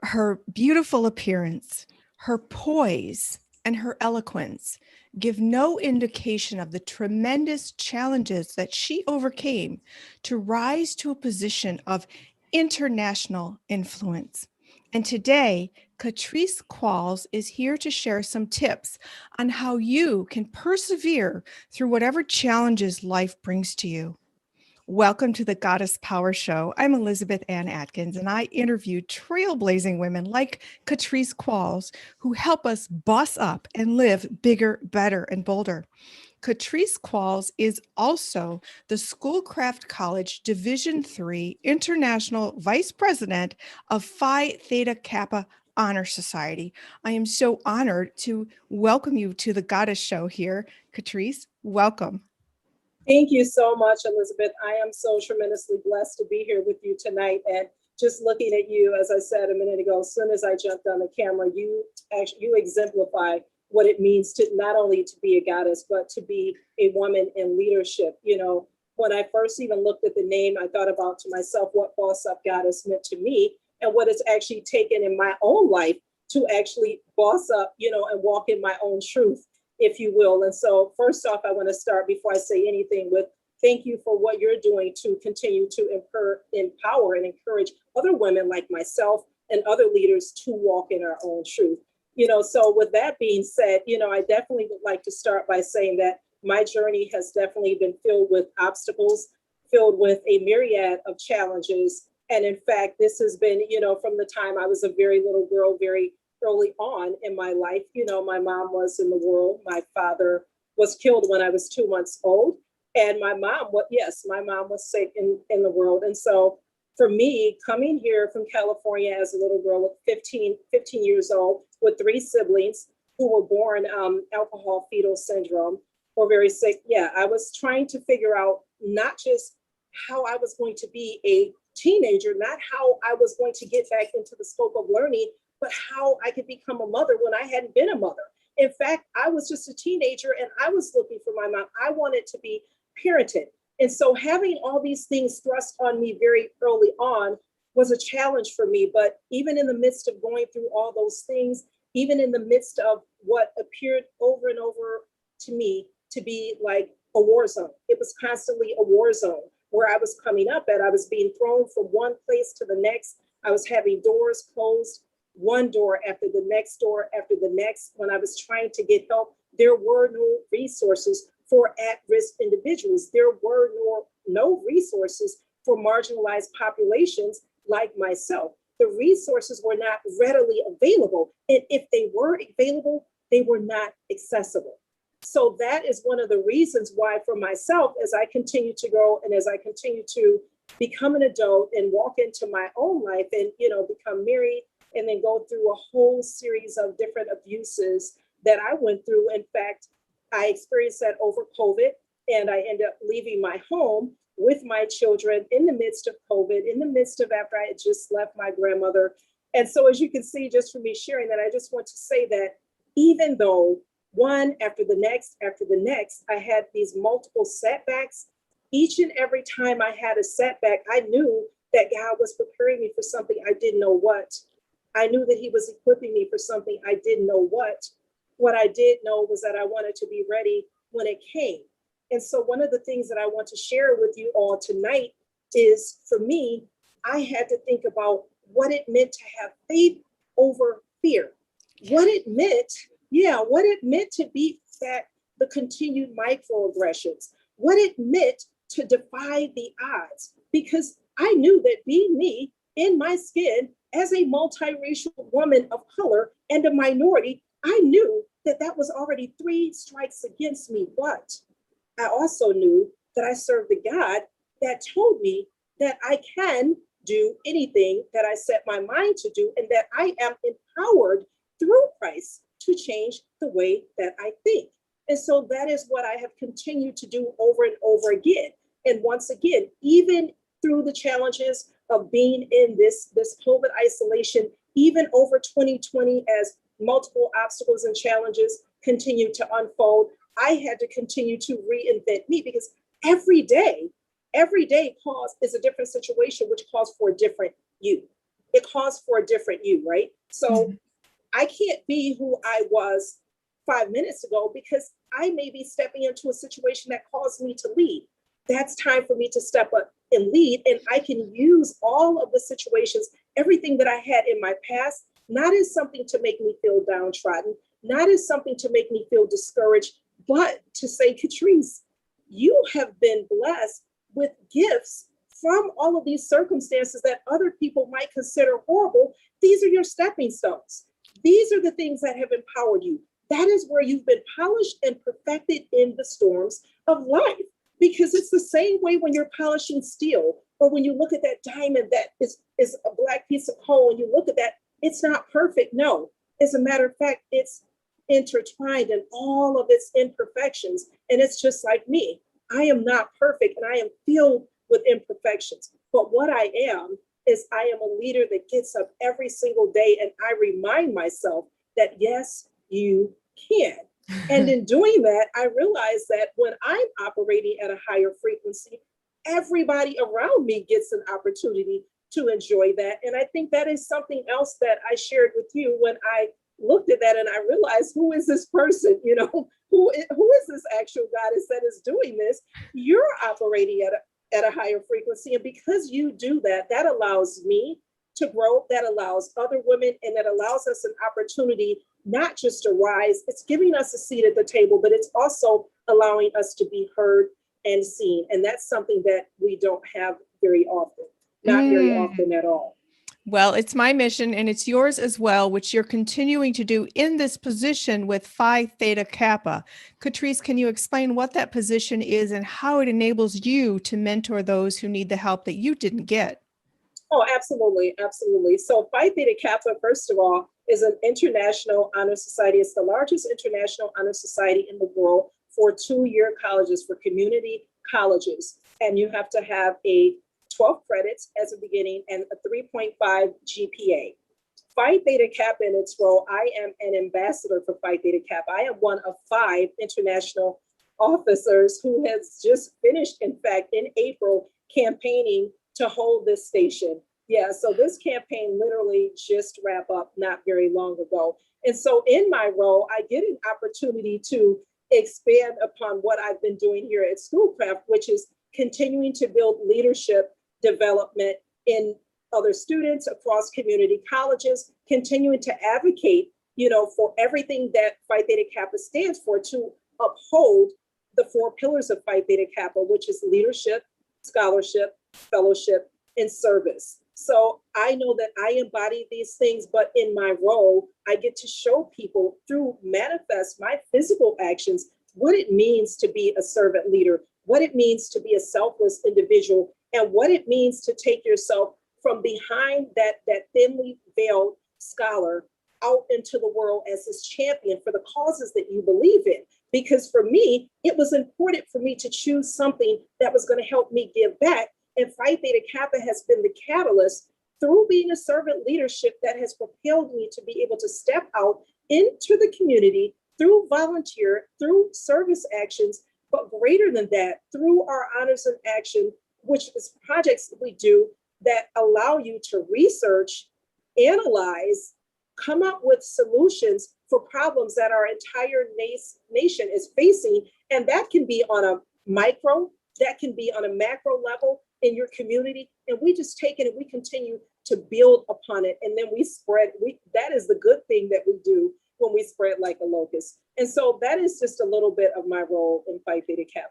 Her beautiful appearance, her poise, and her eloquence give no indication of the tremendous challenges that she overcame to rise to a position of international influence. And today, Catreese Qualls is here to share some tips on how you can persevere through whatever challenges life brings to you. Welcome to the Goddess Power Show. I'm Elizabeth Ann Atkins, and I interview trailblazing women like Catreese Qualls who help us boss up and live bigger, better, and bolder. Catreese Qualls is also the Schoolcraft College Division III International Vice President of Phi Theta Kappa Honor Society. I am so honored to welcome you to the Goddess Show here. Catreese, welcome. Thank you so much, Elizabeth. I am so tremendously blessed to be here with you tonight. And just looking at you, as I said a minute ago, as soon as I jumped on the camera, you exemplify what it means to not only to be a goddess, but to be a woman in leadership. You know, when I first even looked at the name, I thought about to myself what boss up goddess meant to me and what it's actually taken in my own life to actually boss up, and walk in my own truth, if you will. And so first off, I want to start before I say anything with thank you for what you're doing to continue to empower and encourage other women like myself and other leaders to walk in our own truth. So with that being said, I definitely would like to start by saying that my journey has definitely been filled with obstacles, filled with a myriad of challenges. And in fact, this has been, from the time I was a very little girl, very early on in my life. My mom was in the world. My father was killed when I was 2 months old. And my mom was sick in the world. And so for me, coming here from California as a little girl at 15 years old with 3 siblings who were born alcohol fetal syndrome or very sick. Yeah, I was trying to figure out not just how I was going to be a teenager, not how I was going to get back into the scope of learning, but how I could become a mother when I hadn't been a mother. In fact, I was just a teenager and I was looking for my mom. I wanted to be parented. And so having all these things thrust on me very early on was a challenge for me. But even in the midst of going through all those things, even in the midst of what appeared over and over to me to be like a war zone, it was constantly a war zone where I was coming up at. I was being thrown from one place to the next. I was having doors closed, one door after the next door after the next. When I was trying to get help, there were no resources for at-risk individuals. There were no resources for marginalized populations like myself. The resources were not readily available. And if they were available, they were not accessible. So that is one of the reasons why for myself, as I continue to grow and as I continue to become an adult and walk into my own life and, become married, and then go through a whole series of different abuses that I went through. In fact, I experienced that over COVID, and I ended up leaving my home with my children in the midst of COVID, in the midst of after I had just left my grandmother. And so as you can see, just from me sharing that, I just want to say that even though one after the next, I had these multiple setbacks, each and every time I had a setback, I knew that God was preparing me for something I didn't know what. I knew that he was equipping me for something I didn't know what. What I did know was that I wanted to be ready when it came. And so one of the things that I want to share with you all tonight is, for me, I had to think about what it meant to have faith over fear. What it meant to beat the continued microaggressions. What it meant to defy the odds. Because I knew that being me in my skin as a multiracial woman of color and a minority, I knew that that was already 3 strikes against me. But I also knew that I served a God that told me that I can do anything that I set my mind to do, and that I am empowered through Christ to change the way that I think. And so that is what I have continued to do over and over again. And once again, even through the challenges of being in this COVID isolation, even over 2020, as multiple obstacles and challenges continue to unfold, I had to continue to reinvent me, because every day is a different situation, which calls for a different you. it calls for a different you, right? So I can't be who I was 5 minutes ago because I may be stepping into a situation that calls me to lead. That's time for me to step up and lead. And I can use all of the situations, everything that I had in my past, not as something to make me feel downtrodden, not as something to make me feel discouraged, but to say, Catreese, you have been blessed with gifts from all of these circumstances that other people might consider horrible. These are your stepping stones. These are the things that have empowered you. That is where you've been polished and perfected in the storms of life. Because it's the same way when you're polishing steel, or when you look at that diamond that is a black piece of coal, and you look at that, it's not perfect. No, as a matter of fact, it's intertwined in all of its imperfections. And it's just like me. I am not perfect, and I am filled with imperfections. But what I am is I am a leader that gets up every single day, and I remind myself that, yes, you can. And in doing that, I realize that when I'm operating at a higher frequency, everybody around me gets an opportunity to enjoy that. And I think that is something else that I shared with you when I looked at that and I realized, who is this person? You know, who is this actual goddess that is doing this? You're operating at a higher frequency. And because you do that, that allows me to grow, that allows other women, and that allows us an opportunity not just to rise. It's giving us a seat at the table, but it's also allowing us to be heard and seen. And that's something that we don't have very often, not very often at all. Well, it's my mission, and it's yours as well, which you're continuing to do in this position with Phi Theta Kappa. Catreese, can you explain what that position is and how it enables you to mentor those who need the help that you didn't get? Oh, absolutely. Absolutely. So Phi Theta Kappa, first of all, is an international honor society. It's the largest international honor society in the world for 2-year colleges, for community colleges. And you have to have a 12 credits as a beginning and a 3.5 GPA. Phi Theta Kappa in its role, I am an ambassador for Phi Theta Kappa. I am one of 5 international officers who has just finished, in fact, in April, campaigning to hold this station. Yeah, so this campaign literally just wrapped up not very long ago. And so in my role, I get an opportunity to expand upon what I've been doing here at Schoolcraft, which is continuing to build leadership development in other students across community colleges, continuing to advocate, for everything that Phi Theta Kappa stands for, to uphold the 4 pillars of Phi Theta Kappa, which is leadership, scholarship, fellowship, and service. So I know that I embody these things, but in my role, I get to show people through manifest my physical actions what it means to be a servant leader, what it means to be a selfless individual, and what it means to take yourself from behind that thinly veiled scholar out into the world as this champion for the causes that you believe in. Because for me, it was important for me to choose something that was going to help me give back. And Phi Theta Kappa has been the catalyst through being a servant leadership that has propelled me to be able to step out into the community through volunteer, through service actions, but greater than that, through our honors in action, which is projects that we do that allow you to research, analyze, come up with solutions for problems that our entire nation is facing. And that can be on a micro, that can be on a macro level in your community. And we just take it and we continue to build upon it. And then we spread, that is the good thing that we do when we spread like a locust. And so that is just a little bit of my role in Phi Theta Kappa.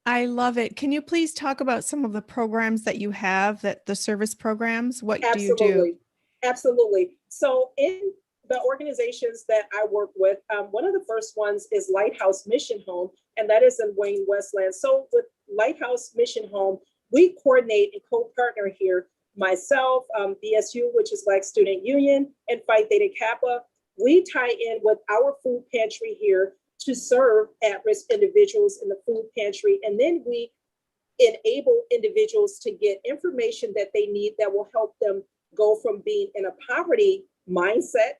I love it. Can you please talk about some of the programs that you have, that the service programs? What do you do? Absolutely. So in the organizations that I work with, one of the first ones is Lighthouse Mission Home, and that is in Wayne Westland. So with Lighthouse Mission Home, we coordinate and co-partner here, myself, BSU, which is Black Student Union, and Phi Theta Kappa. We tie in with our food pantry here to serve at-risk individuals in the food pantry. And then we enable individuals to get information that they need that will help them go from being in a poverty mindset,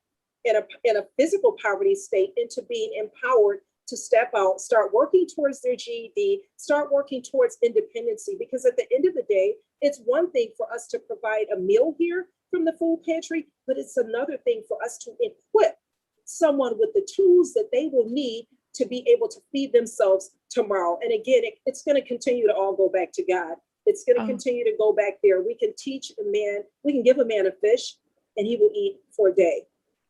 in a physical poverty state, into being empowered to step out, start working towards their GED, start working towards independency. Because at the end of the day, it's one thing for us to provide a meal here, from the food pantry, but it's another thing for us to equip someone with the tools that they will need to be able to feed themselves tomorrow. And again, it's going to continue to all go back to God. It's going to continue to go back there. We can teach a man, we can give a man a fish and he will eat for a day.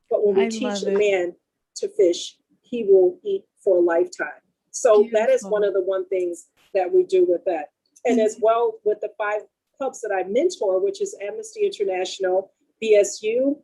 But when we teach a man to fish, he will eat for a lifetime. So that is one of the things that we do with that. And as well with the 5 clubs that I mentor, which is Amnesty International, BSU,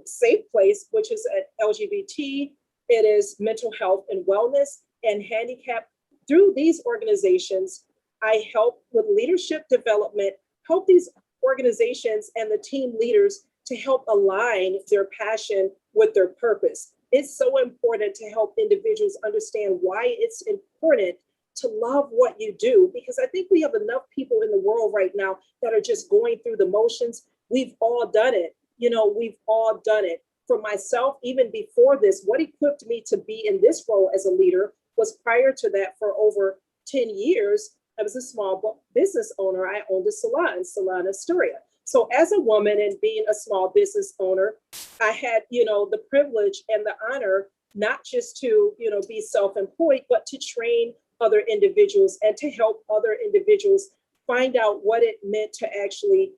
Safe Place, which is at LGBT, it is mental health and wellness and handicap. Through these organizations, I help with leadership development, help these organizations and the team leaders to help align their passion with their purpose. It's so important to help individuals understand why it's important to love what you do, because I think we have enough people in the world right now that are just going through the motions. We've all done it. We've all done it. For myself, even before this, what equipped me to be in this role as a leader was prior to that. For over 10 years, I was a small business owner. I owned a Salon Astoria. So as a woman and being a small business owner, I had, the privilege and the honor, not just to, be self-employed, but to train other individuals and to help other individuals find out what it meant to actually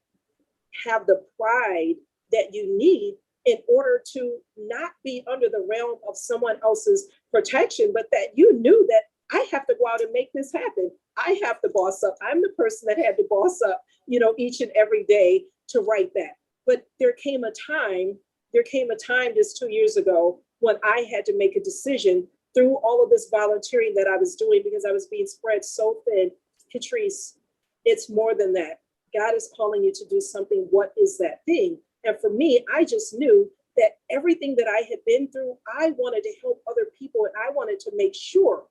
have the pride that you need in order to not be under the realm of someone else's protection, but that you knew that I have to go out and make this happen. I have to boss up. I'm the person that had to boss up, each and every day to write that. But there came a time just 2 years ago when I had to make a decision through all of this volunteering that I was doing, because I was being spread so thin. Catreese, it's more than that. God is calling you to do something. What is that thing? And for me, I just knew that everything that I had been through, I wanted to help other people. And I wanted to make sure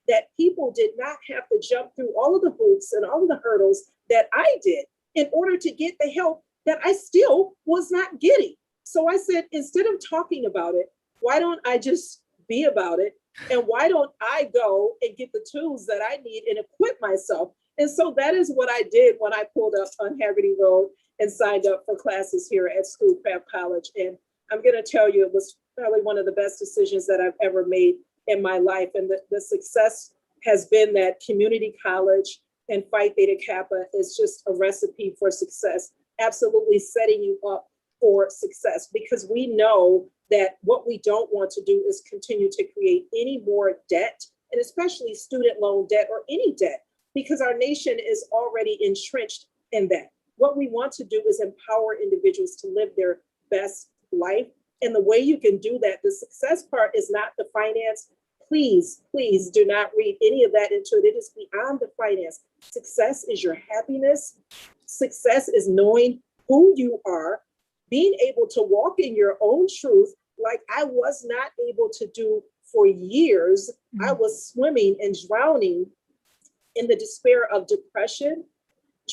that people did not have to jump through all of the hoops and all of the hurdles that I did in order to get the help that I still was not getting. So I said, instead of talking about it, why don't I just be about it? And why don't I go and get the tools that I need and equip myself? And so that is what I did when I pulled up on Hagerty Road and signed up for classes here at Schoolcraft College. And I'm going to tell you, it was probably one of the best decisions that I've ever made in my life. And the success has been that community college and Phi Theta Kappa is just a recipe for success, absolutely setting you up for success, because we know that what we don't want to do is continue to create any more debt, and especially student loan debt or any debt, because our nation is already entrenched in that. What we want to do is empower individuals to live their best life. And the way you can do that, the success part is not the finance. Please, please do not read any of that into it. It is beyond the finance. Success is your happiness. Success is knowing who you are, being able to walk in your own truth like I was not able to do for years. I was swimming and drowning in the despair of depression,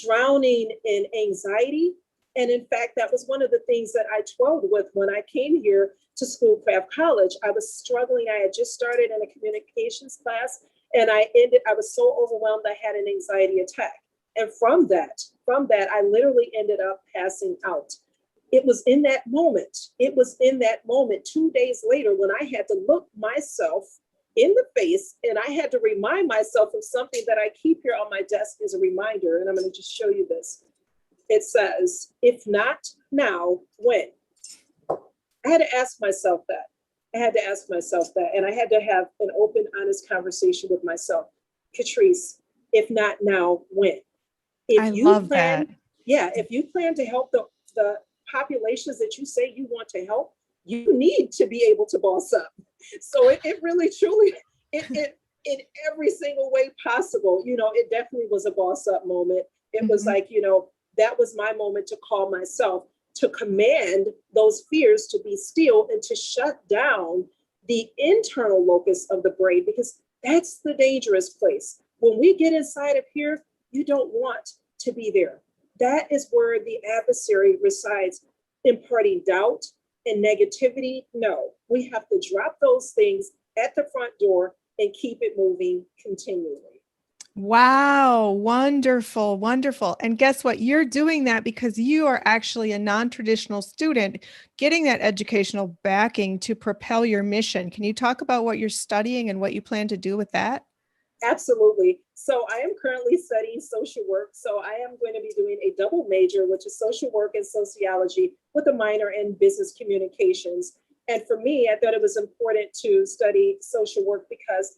drowning in anxiety. And in fact, that was one of the things that I toiled with when I came here to Schoolcraft College. I was struggling. I had just started in a communications class, and I was so overwhelmed, I had an anxiety attack. And from that, I literally ended up passing out. It was in that moment, 2 days later, when I had to look myself in the face, and I had to remind myself of something that I keep here on my desk as a reminder. And I'm going to just show you this. It says, if not now, when? I had to ask myself that. And I had to have an open, honest conversation with myself. Catreese, if not now, when? If you plan to help the populations that you say you want to help, you need to be able to boss up. So it really, truly, it in every single way possible, it definitely was a boss up moment. It was like, that was my moment to call myself, to command those fears to be still and to shut down the internal locus of the brain, because that's the dangerous place. When we get inside of here, you don't want to be there. That is where the adversary resides, imparting doubt and negativity. No, we have to drop those things at the front door and keep it moving continually. Wow, wonderful, wonderful. And guess what? You're doing that because you are actually a non-traditional student getting that educational backing to propel your mission. Can you talk about what you're studying and what you plan to do with that? Absolutely. So I am currently studying social work. So I am going to be doing a double major, which is social work and sociology, with a minor in business communications. And for me, I thought it was important to study social work because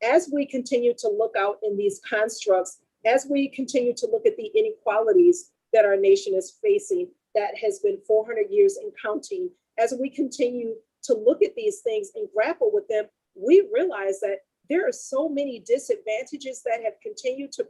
as we continue to look out in these constructs, as we continue to look at the inequalities that our nation is facing, that has been 400 years and counting, as we continue to look at these things and grapple with them, we realize that there are so many disadvantages that have continued to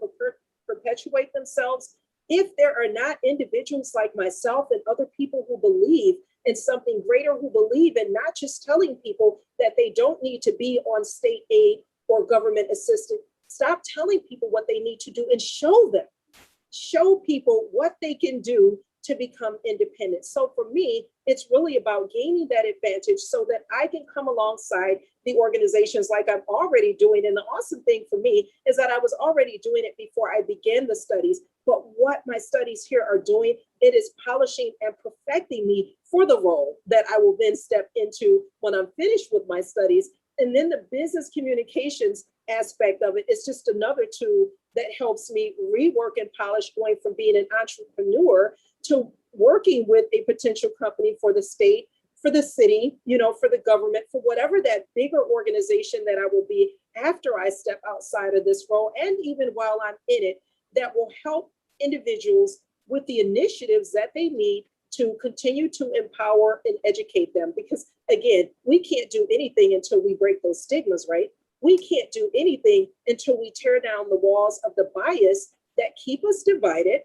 perpetuate themselves. If there are not individuals like myself and other people who believe in something greater, who believe in not just telling people that they don't need to be on state aid or government assistance, stop telling people what they need to do and show them, show people what they can do to become independent. So for me, it's really about gaining that advantage so that I can come alongside the organizations like I'm already doing. And the awesome thing for me is that I was already doing it before I began the studies. But what my studies here are doing, it is polishing and perfecting me for the role that I will then step into when I'm finished with my studies. And then the business communications aspect of it is just another tool that helps me rework and polish, going from being an entrepreneur to working with a potential company for the state, for the city, for the government, for whatever that bigger organization that I will be after I step outside of this role, and even while I'm in it, that will help individuals with the initiatives that they need to continue to empower and educate them. Because again, we can't do anything until we break those stigmas, right? We can't do anything until we tear down the walls of the bias that keep us divided,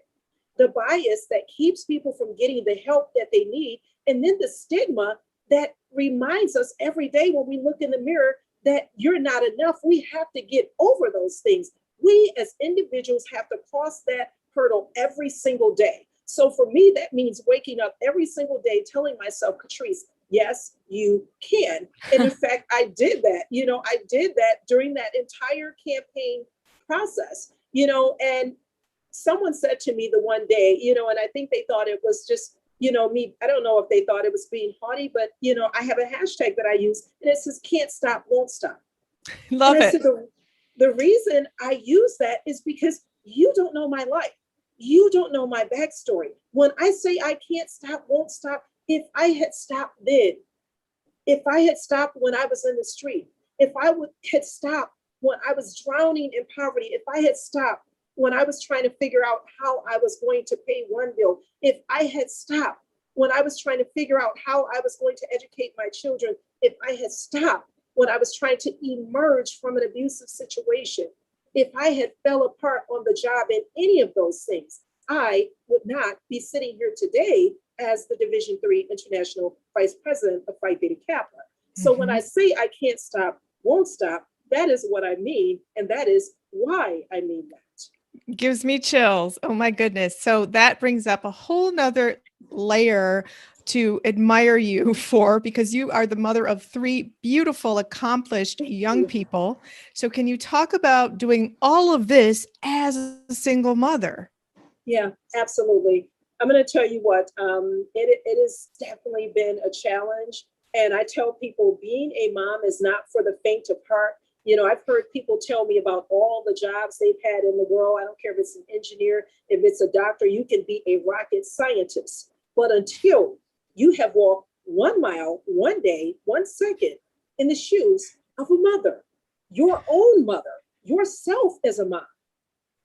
the bias that keeps people from getting the help that they need, and then the stigma that reminds us every day when we look in the mirror that you're not enough. We have to get over those things. We as individuals have to cross that hurdle every single day. So for me, that means waking up every single day telling myself, Catreese, yes, you can. And in fact, I did that. I did that during that entire campaign process, and someone said to me the one day, and I think they thought it was just, me. I don't know if they thought it was being haughty, but, I have a hashtag that I use and it says, can't stop, won't stop. Love And I it. said, the reason I use that is because you don't know my life. You don't know my backstory. When I say I can't stop, won't stop, if I had stopped then, if I had stopped when I was in the street, if had stopped when I was drowning in poverty, if I had stopped when I was trying to figure out how I was going to pay one bill, if I had stopped when I was trying to figure out how I was going to educate my children, if I had stopped when I was trying to emerge from an abusive situation, if I had fell apart on the job in any of those things, I would not be sitting here today as the Division III International Vice President of Phi Beta Kappa. So when I say I can't stop, won't stop, that is what I mean. And that is why I mean that. Gives me chills. Oh my goodness. So that brings up a whole nother layer to admire you for, because you are the mother of three beautiful, accomplished young people. So can you talk about doing all of this as a single mother? Yeah, absolutely. I'm going to tell you what, it has definitely been a challenge. And I tell people being a mom is not for the faint of heart. I've heard people tell me about all the jobs they've had in the world. I don't care if it's an engineer, if it's a doctor, you can be a rocket scientist. But until you have walked 1 mile, 1 day, 1 second in the shoes of a mother, your own mother, yourself as a mom,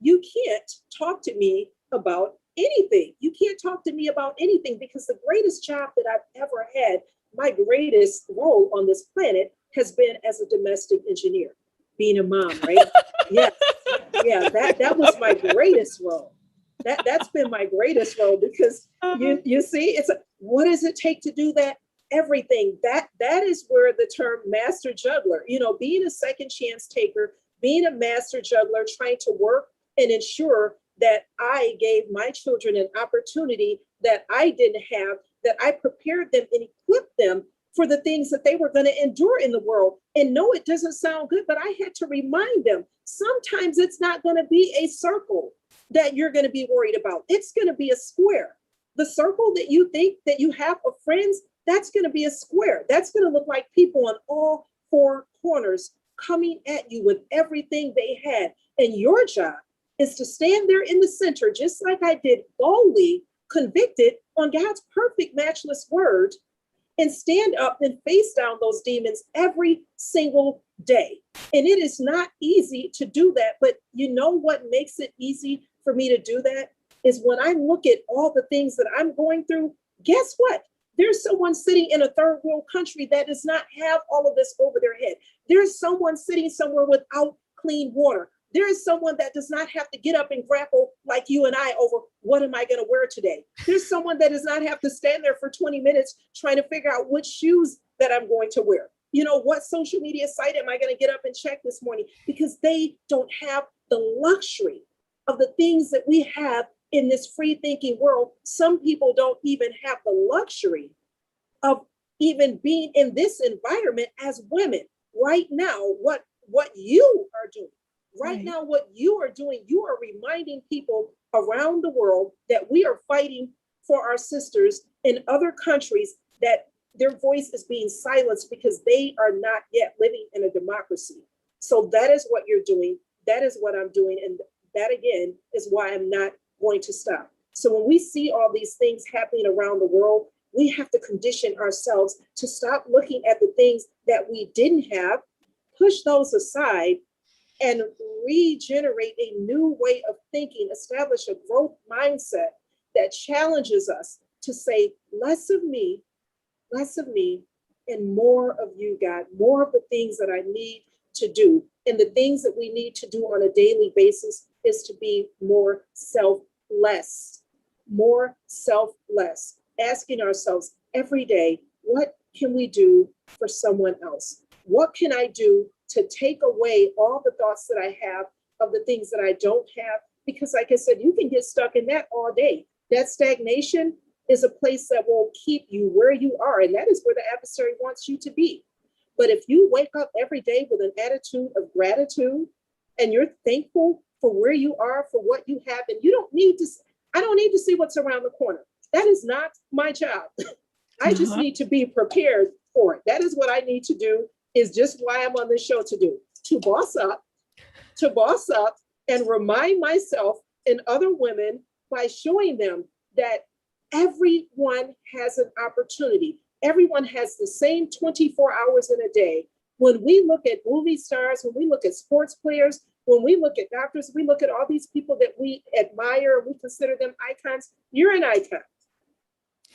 you can't talk to me about anything. You can't talk to me about anything, because the greatest job that I've ever had, my greatest role on this planet, has been as a domestic engineer, being a mom, right? Yes. Yeah, that was my greatest role. That's been my greatest role, because you see, what does it take to do that? Everything. That is where the term master juggler, being a second chance taker, being a master juggler, trying to work and ensure that I gave my children an opportunity that I didn't have, that I prepared them and equipped them for the things that they were going to endure in the world. And no, it doesn't sound good, but I had to remind them, sometimes it's not going to be a circle that you're going to be worried about. It's going to be a square. The circle that you think that you have of friends, that's going to be a square. That's going to look like people on all four corners coming at you with everything they had. And your job is to stand there in the center, just like I did, boldly convicted on God's perfect, matchless word, and stand up and face down those demons every single day. And it is not easy to do that. But you know what makes it easy for me to do that is when I look at all the things that I'm going through, guess what? There's someone sitting in a third world country that does not have all of this over their head. There's someone sitting somewhere without clean water. There is someone that does not have to get up and grapple like you and I over what am I going to wear today. There's someone that does not have to stand there for 20 minutes trying to figure out which shoes that I'm going to wear. You know, what social media site am I going to get up and check this morning? Because they don't have the luxury of the things that we have in this free thinking world. Some people don't even have the luxury of even being in this environment as women. Right now, what you are doing, right now, what you are doing, you are reminding people around the world that we are fighting for our sisters in other countries, that their voice is being silenced because they are not yet living in a democracy. So that is what you're doing. That is what I'm doing. And that, again, is why I'm not going to stop. So when we see all these things happening around the world, we have to condition ourselves to stop looking at the things that we didn't have, push those aside, and regenerate a new way of thinking, establish a growth mindset that challenges us to say, less of me, and more of you, God, more of the things that I need to do. And the things that we need to do on a daily basis is to be more selfless, asking ourselves every day, what can we do for someone else? What can I do to take away all the thoughts that I have of the things that I don't have? Because like I said, you can get stuck in that all day. That stagnation is a place that will keep you where you are. And that is where the adversary wants you to be. But if you wake up every day with an attitude of gratitude and you're thankful for where you are, for what you have, and I don't need to see what's around the corner. That is not my job. I just need to be prepared for it. That is what I need to do, is just why I'm on this show to do, to boss up and remind myself and other women by showing them that everyone has an opportunity. Everyone has the same 24 hours in a day. When we look at movie stars, when we look at sports players, when we look at doctors, we look at all these people that we admire, we consider them icons. You're an icon.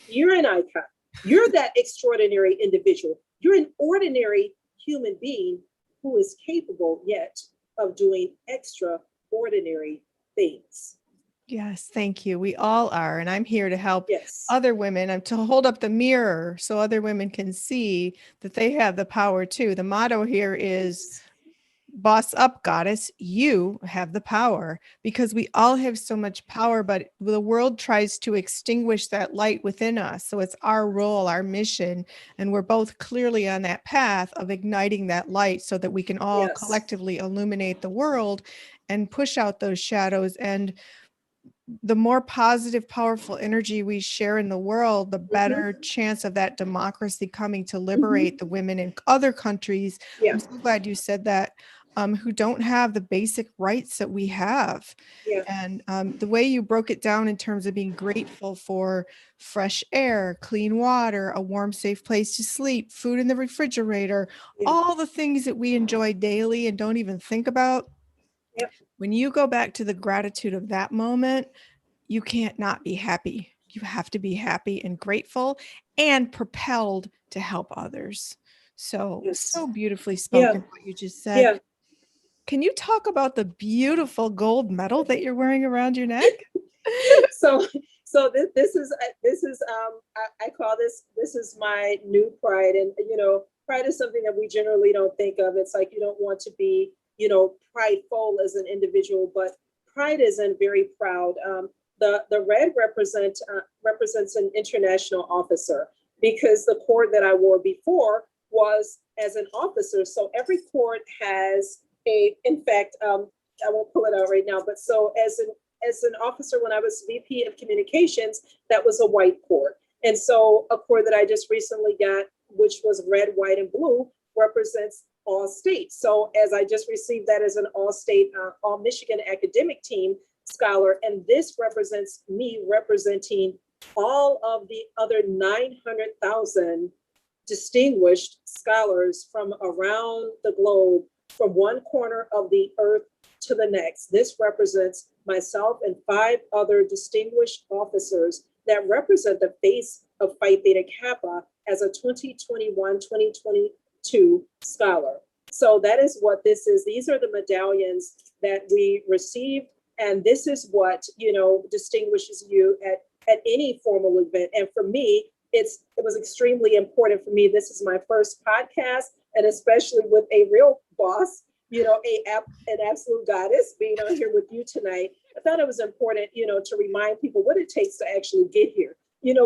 You're an icon. You're that extraordinary individual. You're an ordinary human being who is capable yet of doing extraordinary things. Yes, thank you. We all are. And I'm here to help other women. I'm to hold up the mirror so other women can see that they have the power too. The motto here is boss up, goddess. You have the power, because we all have so much power, but the world tries to extinguish that light within us. So it's our role, our mission. And we're both clearly on that path of igniting that light so that we can all collectively illuminate the world and push out those shadows. And the more positive, powerful energy we share in the world, the better chance of that democracy coming to liberate the women in other countries. Yeah. I'm so glad you said that, who don't have the basic rights that we have. Yeah. And the way you broke it down in terms of being grateful for fresh air, clean water, a warm, safe place to sleep, food in the refrigerator, all the things that we enjoy daily and don't even think about. Yep. When you go back to the gratitude of that moment, you can't not be happy. You have to be happy and grateful and propelled to help others. So, so beautifully spoken, what you just said. Yeah. Can you talk about the beautiful gold medal that you're wearing around your neck? So this is I call this is my new pride. And pride is something that we generally don't think of. It's like you don't want to be prideful as an individual, but pride isn't very proud. The red represents an international officer. because the cord that I wore before was as an officer. So every cord has in fact, I won't pull it out right now, but so as an officer, when I was VP of communications, that was a white cord. And so a cord that I just recently got, which was red, white, and blue, represents all states. So as I just received that as an all state, all Michigan academic team scholar, and this represents me representing all of the other 900,000 distinguished scholars from around the globe, from one corner of the earth to the next. This represents myself and 5 other distinguished officers that represent the face of Phi Theta Kappa as a 2021-2022 scholar. So that is what this is. These are the medallions that we received. And this is what, distinguishes you at any formal event. And for me, it was extremely important for me. This is my first podcast, and especially with a real boss, an absolute goddess being on here with you tonight. I thought it was important, to remind people what it takes to actually get here,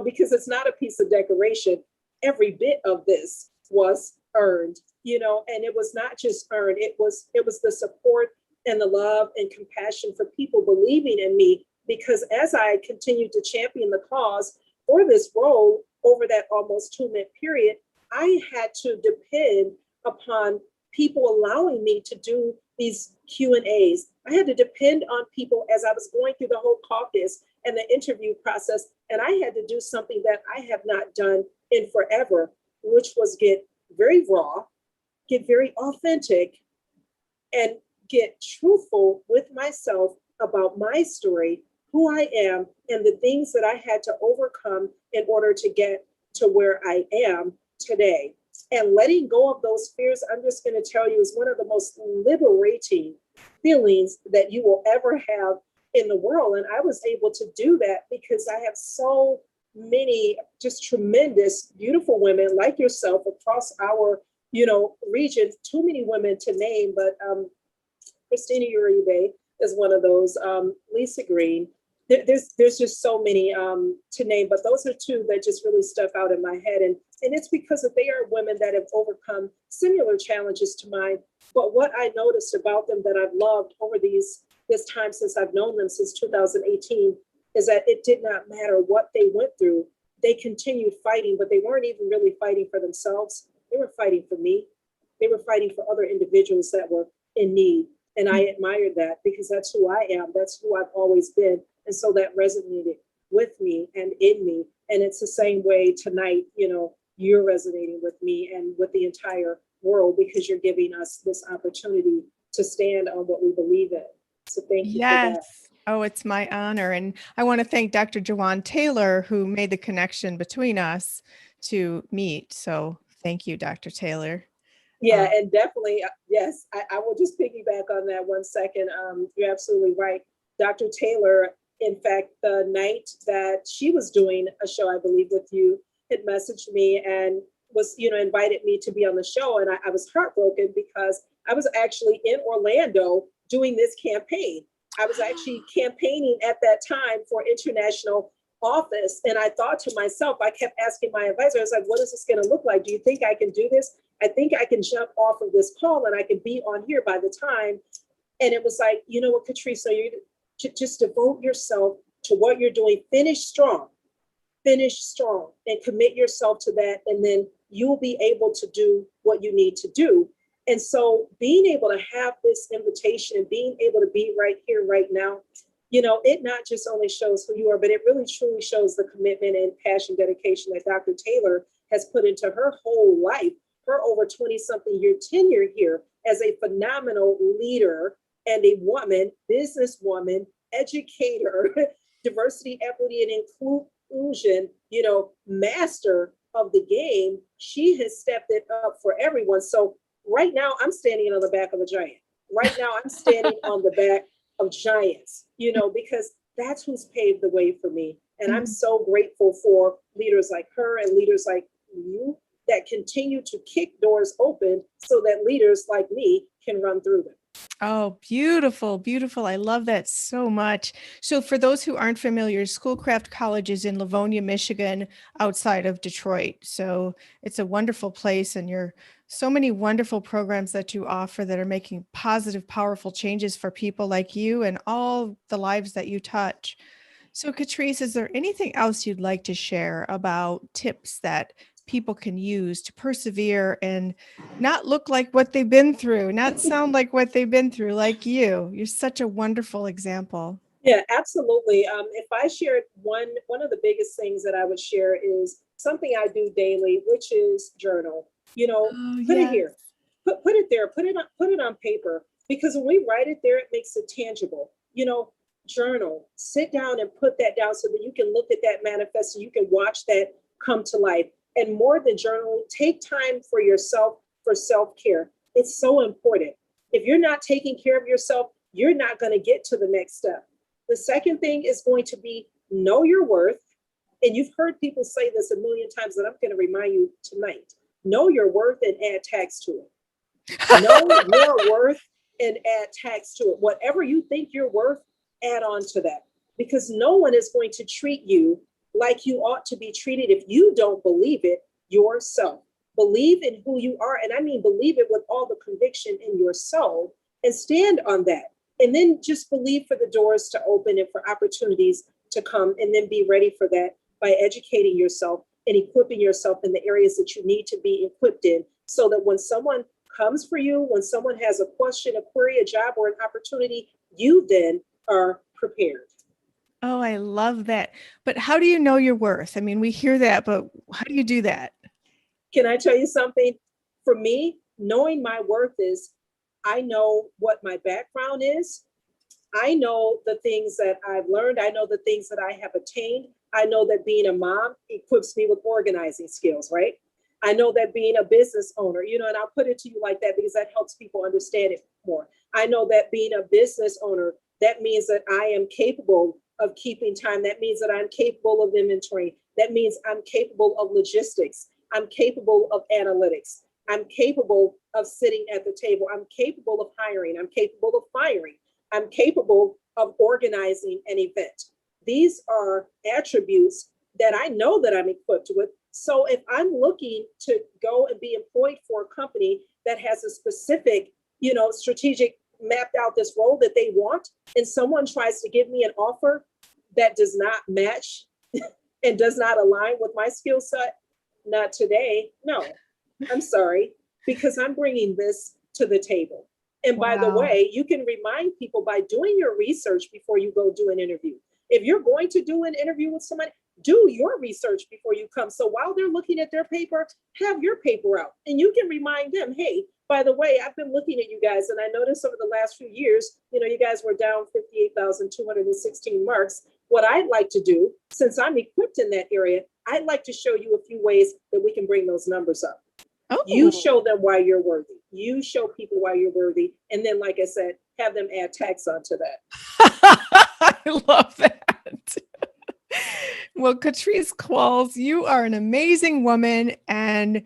because it's not a piece of decoration. Every bit of this was earned, and it was not just earned. It was the support and the love and compassion for people believing in me, because as I continued to champion the cause for this role over that almost 2-minute period, I had to depend upon people allowing me to do these Q&As. I had to depend on people as I was going through the whole caucus and the interview process. And I had to do something that I have not done in forever, which was get very raw, get very authentic, and get truthful with myself about my story, who I am, and the things that I had to overcome in order to get to where I am today. And letting go of those fears, I'm just going to tell you, is one of the most liberating feelings that you will ever have in the world. And I was able to do that because I have so many just tremendous, beautiful women like yourself across our, region. Too many women to name, but Christina Uribe is one of those. Lisa Green. There's just so many to name, but those are 2 that just really stuck out in my head. And it's because that they are women that have overcome similar challenges to mine. But what I noticed about them that I've loved over this time since I've known them, since 2018, is that it did not matter what they went through. They continued fighting, but they weren't even really fighting for themselves. They were fighting for me. They were fighting for other individuals that were in need. And I admired that because that's who I am. That's who I've always been. And so that resonated with me and in me. And it's the same way tonight, you're resonating with me and with the entire world, because you're giving us this opportunity to stand on what we believe in. So thank you for that. Oh, it's my honor. And I want to thank Dr. Jawan Taylor, who made the connection between us to meet. So thank you, Dr. Taylor. Yeah, and definitely, yes, I will just piggyback on that 1 second. You're absolutely right. Dr. Taylor, in fact, the night that she was doing a show, I believe, with you, had messaged me and was, invited me to be on the show. And I was heartbroken because I was actually in Orlando doing this campaign. I was actually campaigning at that time for international office. And I thought to myself, I kept asking my advisor, I was like, what is this going to look like? Do you think I can do this? I think I can jump off of this call and I can be on here by the time. And it was like, you know what, Catreese, so you just devote yourself to what you're doing. Finish strong, and commit yourself to that. And then you'll be able to do what you need to do. And so being able to have this invitation and being able to be right here, right now, it not just only shows who you are, but it really truly shows the commitment and passion, dedication that Dr. Taylor has put into her whole life, her over 20-something year tenure here as a phenomenal leader and a woman, businesswoman, educator, diversity, equity, and inclusion, master of the game. She has stepped it up for everyone. So right now I'm standing on the back of a giant. Right now I'm standing on the back of giants, because that's who's paved the way for me. And I'm so grateful for leaders like her and leaders like you that continue to kick doors open so that leaders like me can run through them. Oh, beautiful, beautiful. I love that so much. So, for those who aren't familiar, Schoolcraft College is in Livonia, Michigan, outside of Detroit. So, it's a wonderful place, and you're so many wonderful programs that you offer that are making positive, powerful changes for people like you and all the lives that you touch. So, Catrice, is there anything else you'd like to share about tips that people can use to persevere and not look like what they've been through, not sound like what they've been through, like you? You're such a wonderful example. Yeah, absolutely. If I shared one of the biggest things that I would share is something I do daily, which is journal. You know, Oh, put it yes. here, put it there, put it on paper, because when we write it there, it makes it tangible. You know, journal, sit down and put that down so that you can look at that manifest and you can watch that come to life. And more than journaling, take time for yourself, for self-care. It's so important. If you're not taking care of yourself, you're not going to get to the next step. The second thing is going to be know your worth. And you've heard people say this a million times, and I'm going to remind you tonight. Know your worth and add tax to it. Know your worth and add tax to it. Whatever you think you're worth, add on to that. Because no one is going to treat you like you ought to be treated if you don't believe it yourself. Believe in who you are. And I mean, believe it with all the conviction in your soul and stand on that. And then just believe for the doors to open and for opportunities to come, and then be ready for that by educating yourself and equipping yourself in the areas that you need to be equipped in, so that when someone comes for you, when someone has a question, a query, a job, or an opportunity, you then are prepared. Oh, I love that. But how do you know your worth? I mean, we hear that, but how do you do that? Can I tell you something? For me, knowing my worth is I know what my background is. I know the things that I've learned. I know the things that I have attained. I know that being a mom equips me with organizing skills, right? I know that being a business owner, and I'll put it to you like that because that helps people understand it more. I know that being a business owner, that means that I am capable of keeping time. That means that I'm capable of inventory. That means I'm capable of logistics. I'm capable of analytics. I'm capable of sitting at the table. I'm capable of hiring. I'm capable of firing. I'm capable of organizing an event. These are attributes that I know that I'm equipped with. So if I'm looking to go and be employed for a company that has a specific, strategic mapped out this role that they want, and someone tries to give me an offer that does not match and does not align with my skill set, not today. No, I'm sorry, because I'm bringing this to the table. And by the Wow. way, you can remind people by doing your research before you go do an interview. If you're going to do an interview with somebody, do your research before you come. So while they're looking at their paper, have your paper out. And you can remind them, hey, by the way, I've been looking at you guys, and I noticed over the last few years, you guys were down 58,216 marks. What I'd like to do, since I'm equipped in that area, I'd like to show you a few ways that we can bring those numbers up. You Oh, show them why you're worthy. You show people why you're worthy. And then, like I said, have them add tax onto that. I love that. Well, Catrice Qualls, you are an amazing woman, and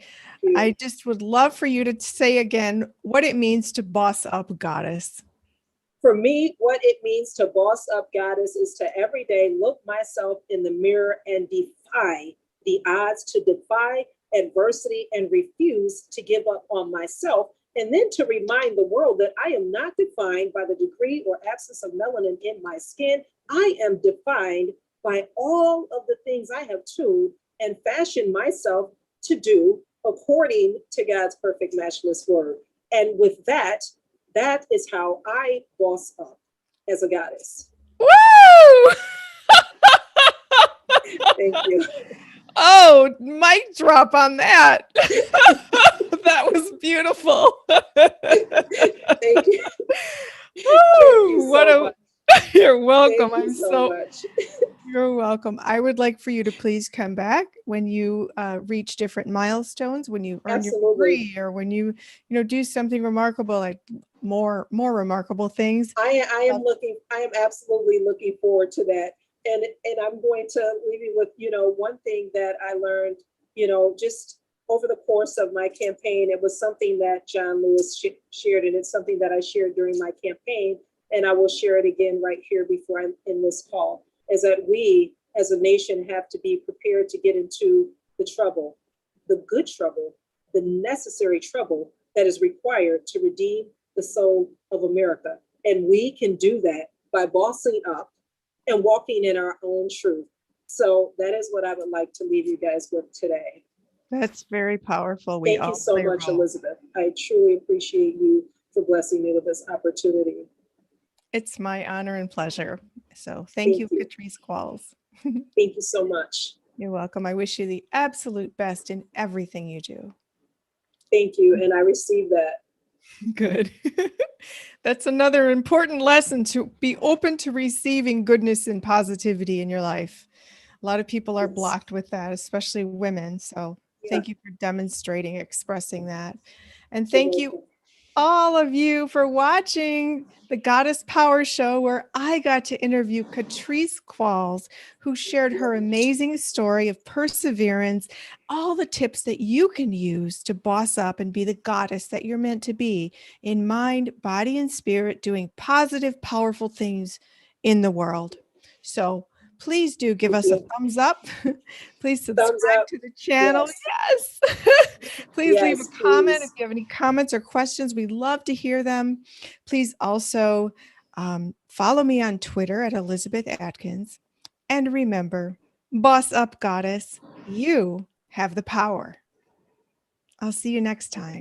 I just would love for you to say again what it means to boss up goddess. For me, what it means to boss up goddess is to every day look myself in the mirror and defy the odds, to defy adversity and refuse to give up on myself. And then to remind the world that I am not defined by the degree or absence of melanin in my skin. I am defined by all of the things I have tuned and fashioned myself to do according to God's perfect matchless word. And with that, that is how I boss up as a goddess. Woo! Thank you. Oh, mic drop on that. That was beautiful. Thank you. Thank you Woo, what so a much. you're welcome. Thank you so much. You're welcome. I would like for you to please come back when you reach different milestones, when you earn your Absolutely. degree, or when you do something remarkable, like more remarkable things. I am absolutely looking forward to that. And I'm going to leave you with, one thing that I learned, just over the course of my campaign, it was something that John Lewis shared, and it's something that I shared during my campaign, and I will share it again right here before I'm in this call, is that we as a nation have to be prepared to get into the trouble, the good trouble, the necessary trouble that is required to redeem the soul of America. And we can do that by bossing up and walking in our own truth. So that is what I would like to leave you guys with today. That's very powerful. Thank you so much, Elizabeth. I truly appreciate you for blessing me with this opportunity. It's my honor and pleasure. So thank you, Catreese Qualls. Thank you so much. You're welcome. I wish you the absolute best in everything you do. Thank you. And I received that. Good. That's another important lesson, to be open to receiving goodness and positivity in your life. A lot of people are blocked with that, especially women. So thank you for demonstrating, expressing that. And thank you all of you for watching the Goddess Power Show, where I got to interview Catreese Qualls, who shared her amazing story of perseverance, all the tips that you can use to boss up and be the goddess that you're meant to be in mind, body, and spirit, doing positive, powerful things in the world. So please do give us a thumbs up. Please subscribe to the channel. Yes. Please leave a comment if you have any comments or questions. We'd love to hear them. Please also follow me on Twitter at Elizabeth Atkins. And remember, boss up, goddess. You have the power. I'll see you next time.